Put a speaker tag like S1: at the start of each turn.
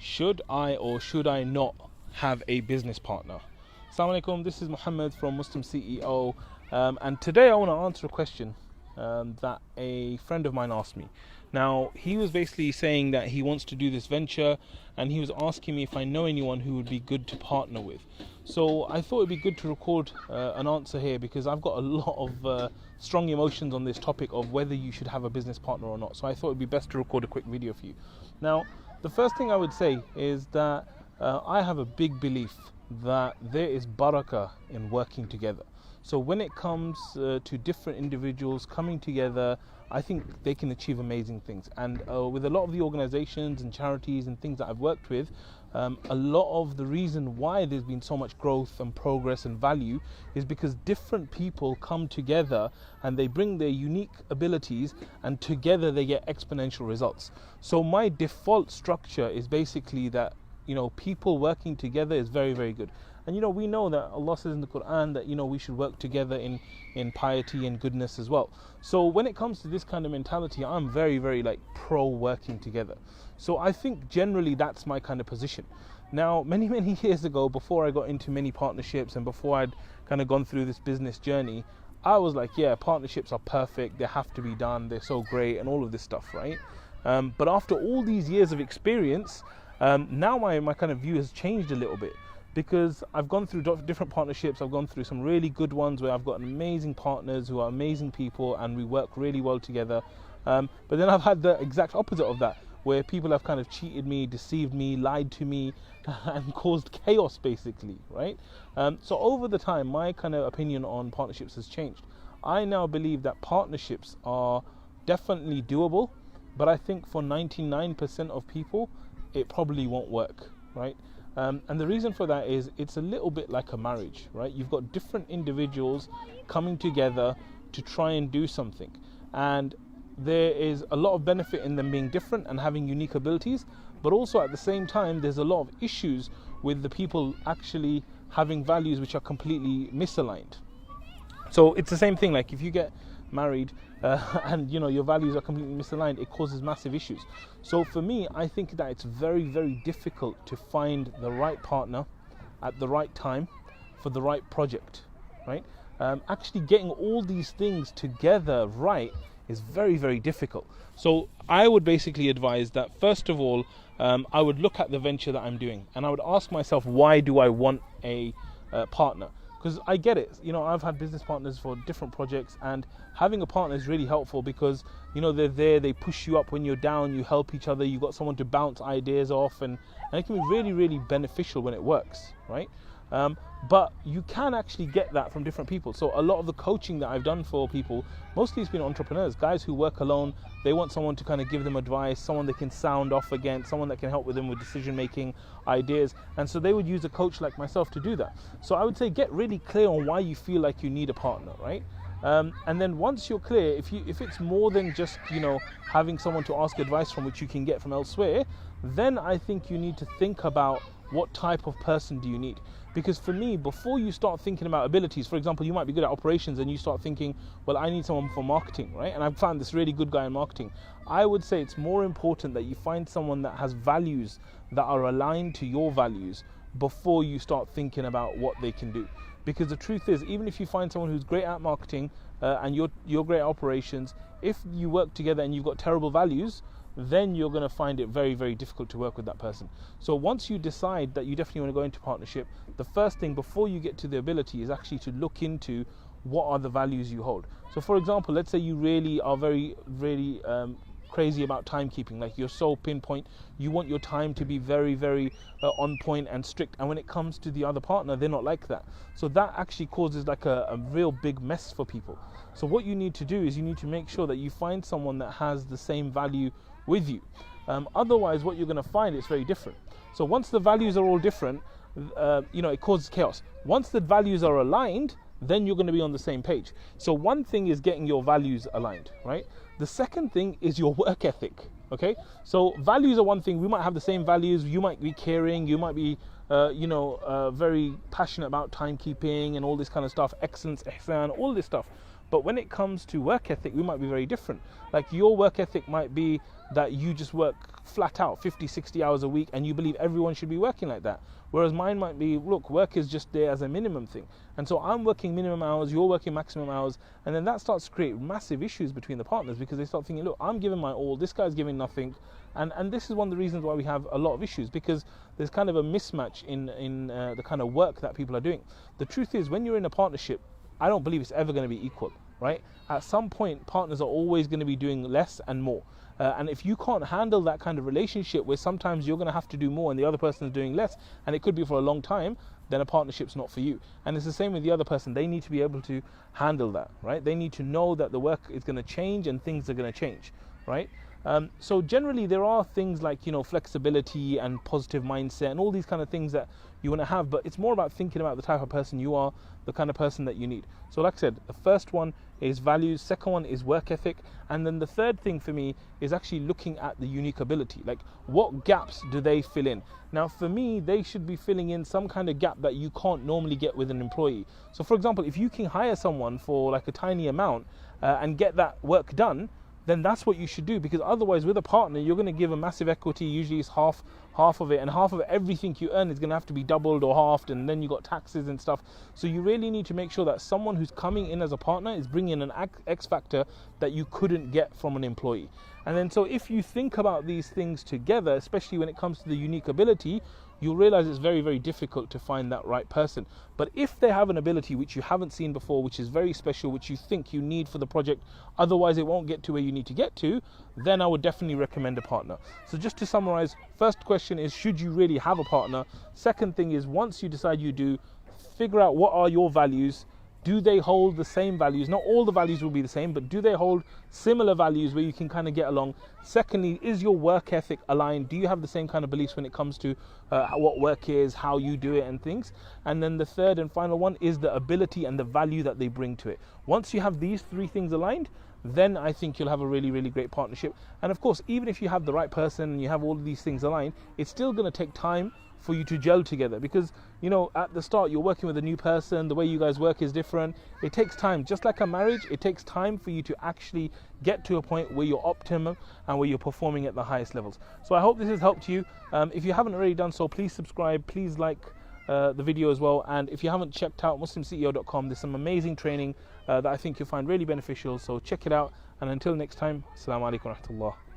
S1: Should I or should I not have a business partner? Assalamu alaikum, this is Mohammad from Muslim CEO, and today I want to answer a question that a friend of mine asked me. Now, he was basically saying that he wants to do this venture, and he was asking me if I know anyone who would be good to partner with. So I thought it'd be good to record an answer here, because I've got a lot of strong emotions on this topic of whether you should have a business partner or not. So I thought it'd be best to record a quick video for you. Now, the first thing I would say is that I have a big belief that there is barakah in working together. So when it comes to different individuals coming together, I think they can achieve amazing things. And with a lot of the organizations and charities and things that I've worked with, a lot of the reason why there's been so much growth and progress and value is because different people come together and they bring their unique abilities, and together they get exponential results. So my default structure is basically that, people working together is very, very good. And we know that Allah says in the Quran that we should work together in piety and goodness as well. So when it comes to this kind of mentality, I'm very, very pro working together. So I think generally that's my kind of position. Now, many years ago, before I got into many partnerships and before I'd kind of gone through this business journey, I was like, yeah, partnerships are perfect, they have to be done, they're so great and all of this stuff, right? But after all these years of experience, now my kind of view has changed a little bit, because I've gone through different partnerships. I've gone through some really good ones where I've got amazing partners who are amazing people and we work really well together. But then I've had the exact opposite of that, where people have kind of cheated me, deceived me, lied to me, and caused chaos basically, right? So over the time, my kind of opinion on partnerships has changed. I now believe that partnerships are definitely doable, but I think for 99% of people, it probably won't work, right? And the reason for that is it's a little bit like a marriage, right? You've got different individuals coming together to try and do something. And there is a lot of benefit in them being different and having unique abilities, but also at the same time, there's a lot of issues with the people actually having values which are completely misaligned. So it's the same thing, like if you get married and your values are completely misaligned, it causes massive issues. So for me, I think that it's very, very difficult to find the right partner at the right time for the right project, right? Actually getting all these things together right is very, very difficult. So I would basically advise that first of all, I would look at the venture that I'm doing and I would ask myself, why do I want a partner? Because I get it, I've had business partners for different projects, and having a partner is really helpful because, they're there, they push you up when you're down, you help each other, you've got someone to bounce ideas off, and it can be really, really beneficial when it works, right? But you can actually get that from different people. So a lot of the coaching that I've done for people, mostly it's been entrepreneurs, guys who work alone. They want someone to kind of give them advice, someone they can sound off against, someone that can help with them with decision-making ideas. And so they would use a coach like myself to do that. So I would say get really clear on why you feel like you need a partner, right? And then once you're clear, if it's more than just, having someone to ask advice from which you can get from elsewhere, then I think you need to think about what type of person do you need. Because for me, before you start thinking about abilities, for example, you might be good at operations and you start thinking, well, I need someone for marketing, right? And I've found this really good guy in marketing. I would say it's more important that you find someone that has values that are aligned to your values before you start thinking about what they can do. Because the truth is, even if you find someone who's great at marketing and you're great at operations, if you work together and you've got terrible values, then you're going to find it very, very difficult to work with that person. So once you decide that you definitely want to go into partnership, the first thing before you get to the ability is actually to look into what are the values you hold. So for example, let's say you really are very, really crazy about timekeeping, like you're so pinpoint, you want your time to be very, very on point and strict, and when it comes to the other partner, they're not like that. So that actually causes like a real big mess for people. So what you need to do is you need to make sure that you find someone that has the same value with you. Otherwise, what you're going to find is very different. So once the values are all different, it causes chaos. Once the values are aligned, then you're going to be on the same page. So one thing is getting your values aligned, right? The second thing is your work ethic, okay? So values are one thing. We might have the same values. You might be caring. You might be, very passionate about timekeeping and all this kind of stuff, excellence, ihsan, all this stuff. But when it comes to work ethic, we might be very different. Like your work ethic might be that you just work flat out 50, 60 hours a week and you believe everyone should be working like that. Whereas mine might be, look, work is just there as a minimum thing. And so I'm working minimum hours, you're working maximum hours, and then that starts to create massive issues between the partners, because they start thinking, look, I'm giving my all, this guy's giving nothing. And this is one of the reasons why we have a lot of issues, because there's kind of a mismatch in the kind of work that people are doing. The truth is, when you're in a partnership, I don't believe it's ever going to be equal, right? At some point, partners are always going to be doing less and more. And if you can't handle that kind of relationship where sometimes you're going to have to do more and the other person is doing less, and it could be for a long time, then a partnership's not for you. And it's the same with the other person. They need to be able to handle that, right? They need to know that the work is going to change and things are going to change, right? So generally there are things like, you know, flexibility and positive mindset and all these kind of things that you want to have, but it's more about thinking about the type of person you are, the kind of person that you need. So like I said, the first one is values, second one is work ethic, and then the third thing for me is actually looking at the unique ability. Like, what gaps do they fill in? Now for me, they should be filling in some kind of gap that you can't normally get with an employee. So for example, if you can hire someone for like a tiny amount and get that work done, then that's what you should do, because otherwise with a partner you're going to give a massive equity. Usually it's half of it, and half of everything you earn is going to have to be doubled or halved, and then you got taxes and stuff. So you really need to make sure that someone who's coming in as a partner is bringing an X factor that you couldn't get from an employee. And then so if you think about these things together, especially when it comes to the unique ability, you'll realize it's very, very difficult to find that right person. But if they have an ability which you haven't seen before, which is very special, which you think you need for the project, otherwise it won't get to where you need to get to, then I would definitely recommend a partner. So just to summarize, first question is, should you really have a partner? Second thing is, once you decide you do, figure out what are your values. Do they hold the same values? Not all the values will be the same, but do they hold similar values where you can kind of get along? Secondly, is your work ethic aligned? Do you have the same kind of beliefs when it comes to what work is, how you do it and things? And then the third and final one is the ability and the value that they bring to it. Once you have these three things aligned, then I think you'll have a really, really great partnership. And of course, even if you have the right person and you have all of these things aligned, it's still going to take time for you to gel together, because, you know, at the start you're working with a new person, the way you guys work is different. It takes time. Just like a marriage, it takes time for you to actually get to a point where you're optimum and where you're performing at the highest levels. So I hope this has helped you. If you haven't already done so, please subscribe, please like the video as well, and if you haven't checked out muslimceo.com, there's some amazing training that I think you'll find really beneficial, so check it out. And until next time, assalamu alaikum wa rahmatullah.